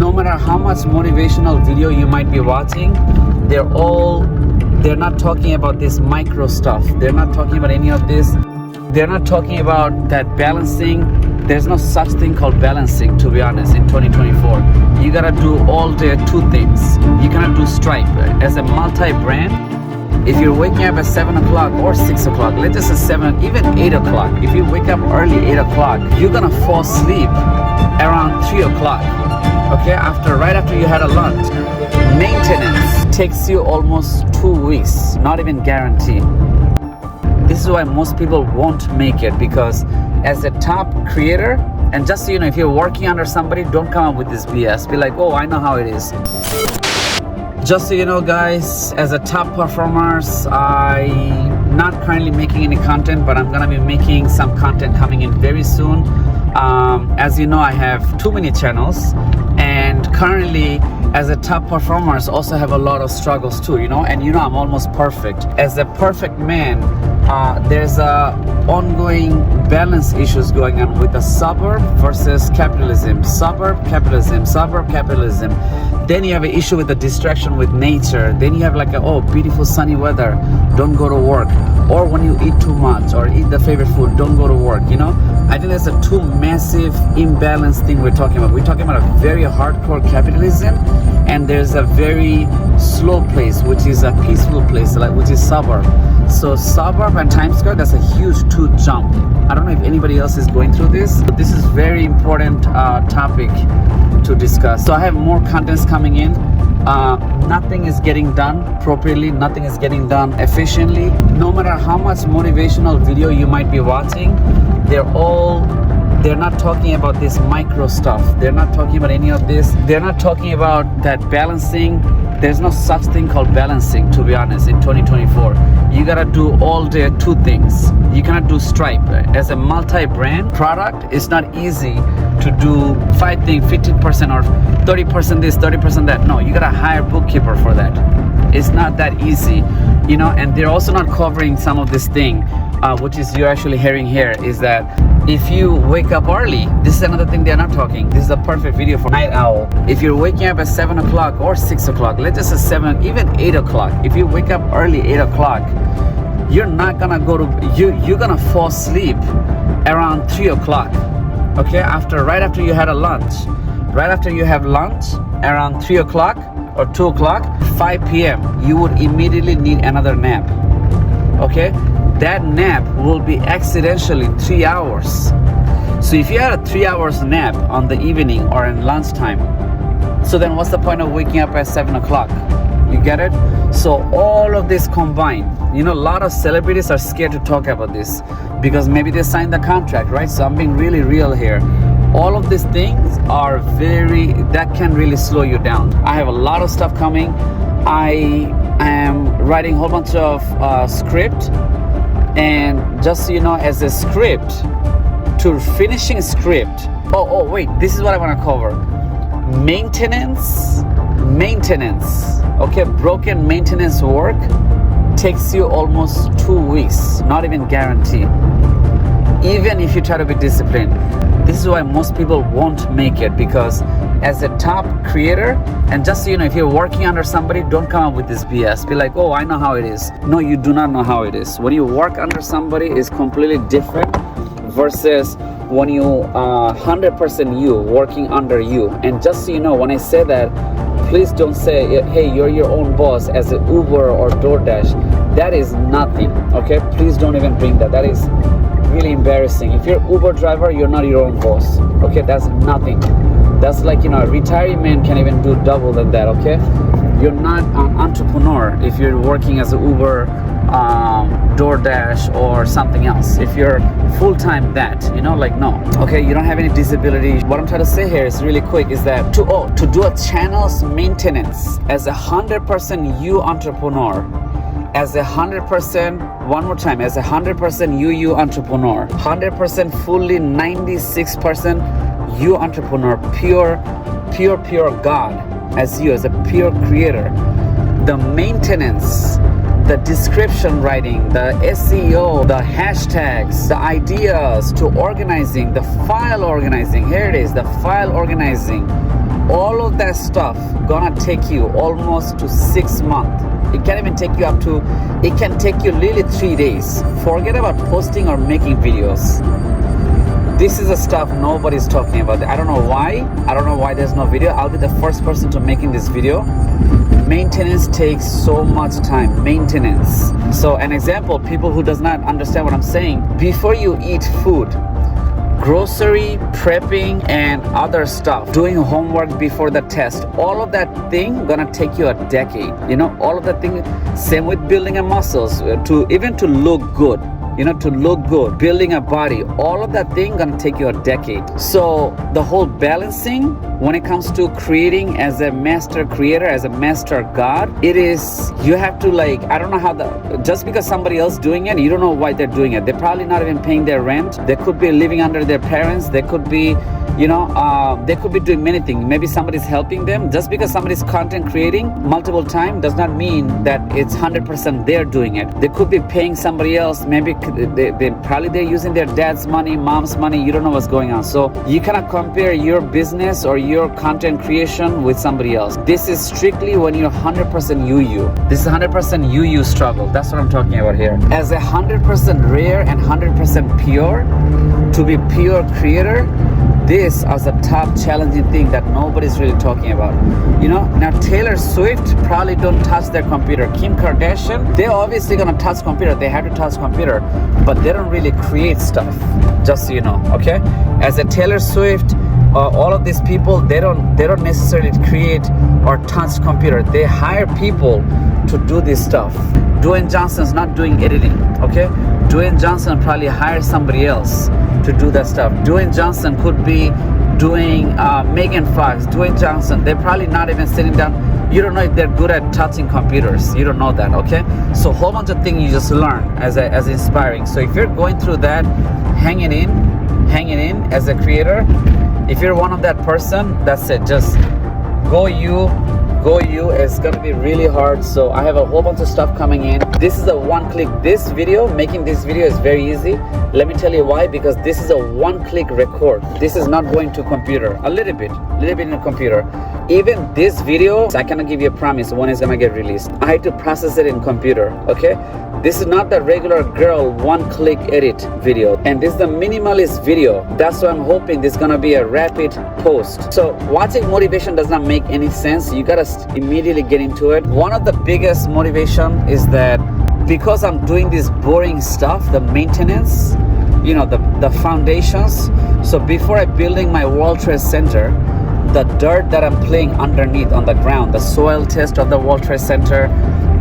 no matter how much motivational video you might be watching, they're not talking about this micro stuff. They're not talking about any of this. They're not talking about that balancing. There's no such thing called balancing, to be honest, in 2024. You gotta do all the two things. You cannot do Stripe as a multi-brand. If you're waking up at 7 o'clock or 6 o'clock, let's just say 7, even 8 o'clock. If you wake up early, 8 o'clock, you're gonna fall asleep around 3 o'clock. Okay, right after you had a lunch. Maintenance takes you almost 2 weeks, not even guaranteed. This is why most people won't make it, because as a top creator, and just so you know, if you're working under somebody, don't come up with this BS. Be like, oh, I know how it is. Just so you know, guys, as a top performers, I'm not currently making any content, but I'm gonna be making some content coming in very soon. As you know, I have too many channels, and currently as a top performers also have a lot of struggles too, and I'm almost perfect. As a perfect man, there's a ongoing balance issues going on with the suburb versus capitalism. Suburb capitalism. Then you have an issue with the distraction with nature. Then you have like beautiful sunny weather, don't go to work. Or when you eat too much or eat the favorite food, don't go to work. I think there's a two massive imbalanced thing we're talking about. We're talking about a very hardcore capitalism, and there's a very slow place, which is a peaceful place, which is suburb. So suburb and Times Square, that's a huge two jump. I don't know if anybody else is going through this, but this is very important topic to discuss. So I have more contents coming in. Nothing is getting done properly, nothing is getting done efficiently. No matter how much motivational video you might be watching, they're not talking about this micro stuff. They're not talking about any of this. They're not talking about that balancing. There's no such thing called balancing, to be honest, in 2024. You gotta do all the two things. You cannot do Stripe. As a multi-brand product, it's not easy to do 5 things, 15% or 30% this, 30% that. No, you gotta hire a bookkeeper for that. It's not that easy, and they're also not covering some of this thing, which is you're actually hearing here, is that if you wake up early, this is another thing they're not talking. This is a perfect video for night owl. If you're waking up at 7 o'clock or 6 o'clock, let's just say 7, even 8 o'clock. If you wake up early, 8 o'clock, you're not gonna you're gonna fall asleep around 3 o'clock. Okay, right after you had a lunch. Right after you have lunch, around 3 o'clock or 2 o'clock, 5 p.m., you would immediately need another nap. Okay? That nap will be accidentally 3 hours. So if you had a 3 hours nap on the evening or in lunchtime, so then what's the point of waking up at 7 o'clock? You get it? So all of this combined, a lot of celebrities are scared to talk about this because maybe they signed the contract, right? So I'm being really real here. All of these things are that can really slow you down. I have a lot of stuff coming. I am writing a whole bunch of script. And just so you know, as a script to finishing a script, wait, this is what I want to cover. Maintenance, okay, broken maintenance work takes you almost 2 weeks, not even guaranteed, even if you try to be disciplined. This is why most people won't make it, because as a top creator, and just so you know, if you're working under somebody, don't come up with this BS. Be like, oh, I know how it is. No, you do not know how it is. When you work under somebody, is completely different versus when you 100% you working under you. And just so you know, when I say that, please don't say, hey, you're your own boss as an Uber or DoorDash. That is nothing, okay? Please don't even bring that. That is really embarrassing. If you're an Uber driver, you're not your own boss, okay? That's nothing. That's like, a retired man can even do double than that, okay? You're not an entrepreneur if you're working as an Uber, DoorDash, or something else. If you're full-time no. Okay, you don't have any disability. What I'm trying to say here is really quick is that to do a channel's maintenance as a 100% you entrepreneur, as a 100%, one more time, as a 100% you entrepreneur, 100% fully 96% you entrepreneur, pure God, as you, as a pure creator. The maintenance, the description writing, the SEO, the hashtags, the ideas to organizing, the file organizing, here it is, the file organizing, All of that stuff gonna take you almost to 6 months. It can even take you it can take you literally 3 days. Forget about posting or making videos. This is the stuff nobody's talking about. I don't know why there's no video. I'll be the first person to making this video. Maintenance takes so much time. Maintenance. So an example, people who does not understand what I'm saying, before you eat food, grocery, prepping, and other stuff, doing homework before the test, all of that thing gonna take you a decade. All of that thing. Same with building a muscles, to look good. To look good, building a body, all of that thing gonna take you a decade. So the whole balancing, when it comes to creating as a master creator, as a master god, it is, you have to I don't know how just because somebody else doing it, you don't know why they're doing it. They're probably not even paying their rent. They could be living under their parents. They could be, they could be doing many things. Maybe somebody's helping them. Just because somebody's content creating multiple times does not mean that it's 100% they're doing it. They could be paying somebody else. Maybe they're using their dad's money, mom's money. You don't know what's going on. So you cannot compare your business or your content creation with somebody else. This is strictly when you're 100% you. This is 100% you struggle. That's what I'm talking about here. As a 100% rare and 100% pure, to be pure creator, this is a top challenging thing that nobody's really talking about. Now Taylor Swift probably don't touch their computer. Kim Kardashian, they're obviously gonna touch computer. They have to touch computer, but they don't really create stuff. Just so you know, okay? As a Taylor Swift, all of these people, they don't necessarily create or touch computer. They hire people to do this stuff. Dwayne Johnson's not doing editing, okay? Dwayne Johnson probably hires somebody else to do that stuff. Dwayne Johnson could be doing Megan Fox, Dwayne Johnson. They're probably not even sitting down. You don't know if they're good at touching computers. You don't know that, okay? So a whole bunch of things you just learn as inspiring. So if you're going through that, hanging in as a creator, if you're one of that person, that's it. Just go you. It's gonna be really hard. So I have a whole bunch of stuff coming in. This is a one-click. Making this video is very easy. Let me tell you why. Because this is a one-click record. This is not going to computer. A little bit in a computer. Even this video, I cannot give you a promise when it's gonna get released. I had to process it in computer, okay? This is not the regular girl one-click edit video. And this is the minimalist video. That's why I'm hoping this is gonna be a rapid post. So watching motivation does not make any sense. You gotta immediately get into it. One of the biggest motivation is that because I'm doing this boring stuff, the maintenance, the foundations. So before I building my World Trade Center, the dirt that I'm playing underneath on the ground, the soil test of the World Trade Center,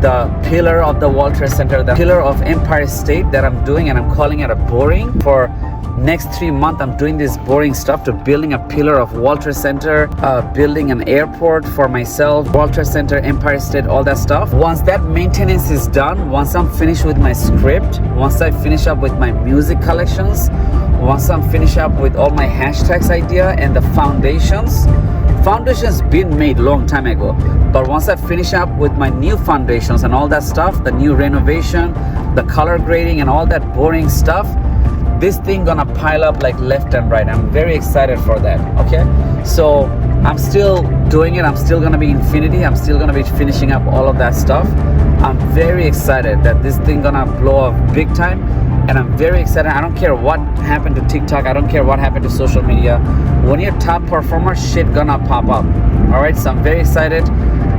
the pillar of the World Trade Center, the pillar of Empire State that I'm doing, and I'm calling it a boring. For next 3 months, I'm doing this boring stuff to building a pillar of World Trade Center, building an airport for myself, World Trade Center, Empire State, all that stuff. Once that maintenance is done, once I'm finished with my script, once I finish up with my music collections, once I'm finished up with all my hashtags idea and the foundations been made long time ago. But once I finish up with my new foundations and all that stuff, the new renovation, the color grading and all that boring stuff, this thing gonna pile up like left and right. I'm very excited for that, okay? So I'm still doing it. I'm still gonna be infinity. I'm still gonna be finishing up all of that stuff. I'm very excited that this thing gonna blow up big time. And I'm very excited. I don't care what happened to TikTok. I don't care what happened to social media. When you're top performer, shit gonna pop up. All right, so I'm very excited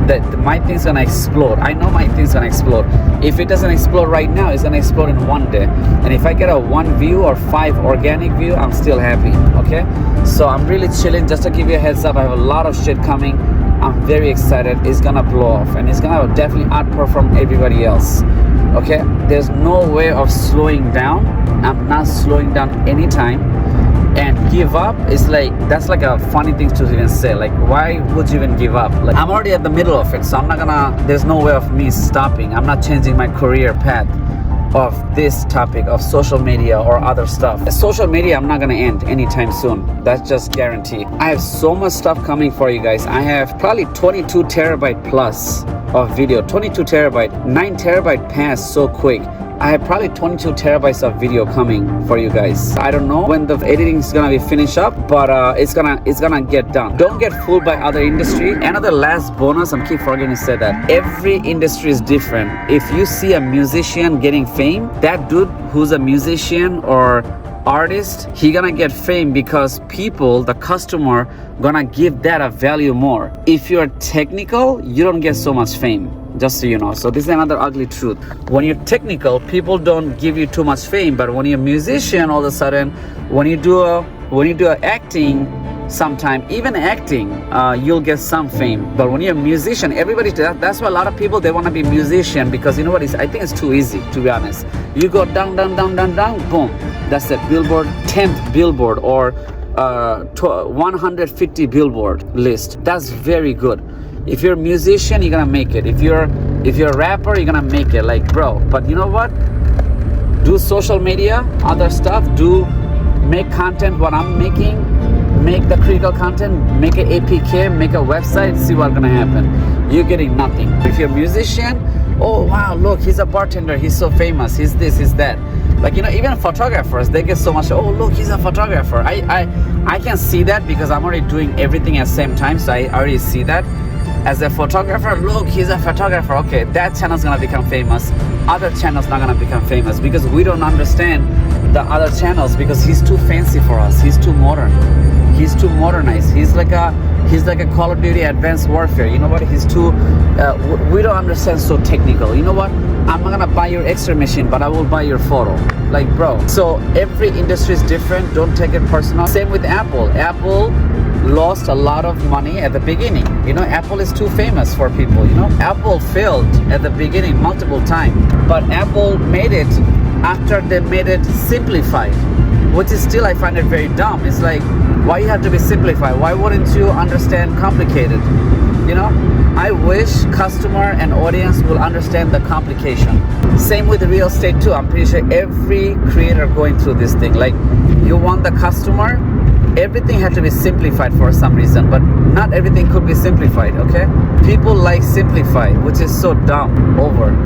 that my thing's gonna explode. I know my thing's gonna explode. If it doesn't explode right now, it's gonna explode in one day. And if I get a 1 view or 5 organic view, I'm still happy, okay? So I'm really chilling. Just to give you a heads up, I have a lot of shit coming. I'm very excited. It's gonna blow off and it's gonna definitely outperform everybody else. Okay, there's no way of slowing down. I'm not slowing down anytime. And give up is that's like a funny thing to even say. Like, why would you even give up? Like, I'm already at the middle of it, so I'm not gonna, there's no way of me stopping. I'm not changing my career path of this topic of social media or other stuff. Social media, I'm not gonna end anytime soon. That's just guaranteed. I have so much stuff coming for you guys. I have probably 22 terabyte plus of video. 22 terabyte, 9 terabyte passed so quick. I have probably 22 terabytes of video coming for you guys. I don't know when the editing is gonna be finished up, but it's gonna get done. Don't get fooled by other industry. Another last bonus, I keep forgetting to say that every industry is different. If you see a musician getting fame, that dude who's a musician or artist, he gonna get fame because people, the customer, gonna give that a value more. If you're technical, you don't get so much fame, just so you know. So this is another ugly truth. When you're technical, people don't give you too much fame, but when you're a musician, all of a sudden, when you do a acting, sometime even acting, you'll get some fame. But when you're a musician, everybody, that's why a lot of people, they want to be musician, because you know what, I think it's too easy, to be honest. You go down, boom, that's the Billboard 10th Billboard or 150 Billboard list. That's very good. If you're a musician, you're gonna make it. If you're a rapper, you're gonna make it. Like, bro, but you know what, do social media, other stuff, make content what I'm making, make the critical content, make an APK, make a website, see what's gonna happen. You're getting nothing. If you're a musician, oh wow, look, he's a bartender, he's so famous, he's this, he's that. Like, you know, even photographers, they get so much, oh look, he's a photographer. I can see that because I'm already doing everything at the same time, so I already see that. As a photographer, look, he's a photographer. Okay, that channel's gonna become famous. Other channels not gonna become famous because we don't understand the other channels, because he's too fancy for us. He's too modern. He's too modernized. He's like a Call of Duty Advanced Warfare. You know what? He's too. We don't understand so technical. You know what? I'm not gonna buy your X-ray machine, but I will buy your photo. Like, bro. So every industry is different. Don't take it personal. Same with Apple. Apple lost a lot of money at the beginning. You know, Apple is too famous for people. You know, Apple failed at the beginning multiple times, but Apple made it after they made it simplified, which is still, I find it very dumb. It's like, why you have to be simplified? Why wouldn't you understand complicated? You know, I wish customer and audience will understand the complication. Same with real estate too. I'm pretty sure every creator going through this thing. Like, you want the customer, everything had to be simplified for some reason, but not everything could be simplified, okay? People like simplify, which is so dumb. Over.